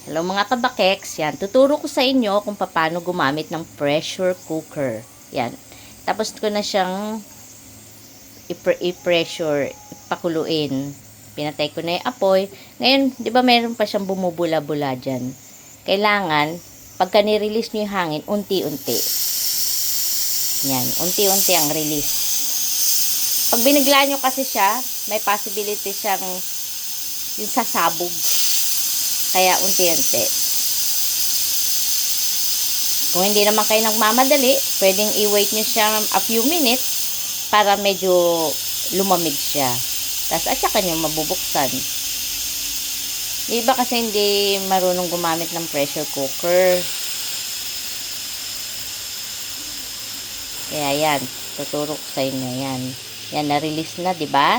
Hello mga kabakeks, yan. Tuturo ko sa inyo kung paano gumamit ng pressure cooker. Yan. Tapos ko na siyang i-pressure, pakuluin. Pinatay ko na yung apoy. Ngayon, di ba meron pa siyang bumubula-bula dyan? Kailangan, pagka ni-release nyo yung hangin, unti-unti. Yan, unti-unti ang release. Pag binigla nyo kasi siya, may possibility siyang yung sasabog. Kaya unti-unti. Kung hindi naman kayo nagmamadali, pwedeng i-wait nyo siya a few minutes para medyo lumamig siya. Tapos at saka nyo mabubuksan. Iba kasi hindi marunong gumamit ng pressure cooker. Kaya yan, tuturo ko sa inyo yan. Yan, na-release na, di ba?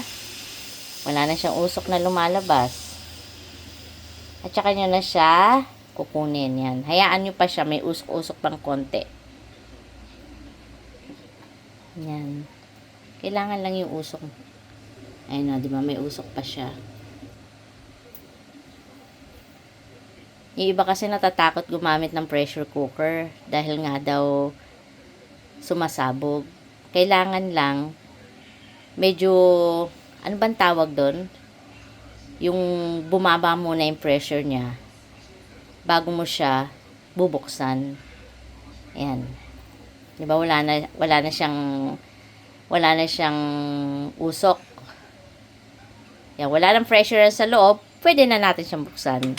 Wala na siyang usok na lumalabas. At saka nyo na siya kukunin. Yan. Hayaan nyo pa siya. May usok-usok pang konti. Yan. Kailangan lang yung usok. Ayun na, di ba? May usok pa siya. Yung iba kasi natatakot gumamit ng pressure cooker. Dahil nga daw sumasabog. Kailangan lang medyo, ano bang tawag doon? Yung bumaba muna yung pressure niya bago mo siya bubuksan. Ayan. 'Di ba wala na siyang usok. Yan, wala nang pressure sa loob, pwede na natin siyang buksan.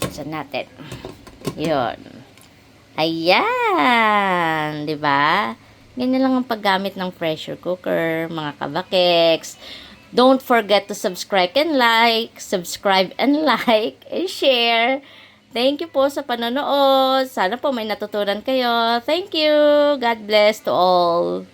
Buksan natin. 'Yon. Ayan, 'di ba? Ganyan lang ang paggamit ng pressure cooker, mga kabakeks. Don't forget to subscribe and like, and share. Thank you po sa panonood. Sana po may natutunan kayo. Thank you. God bless to all.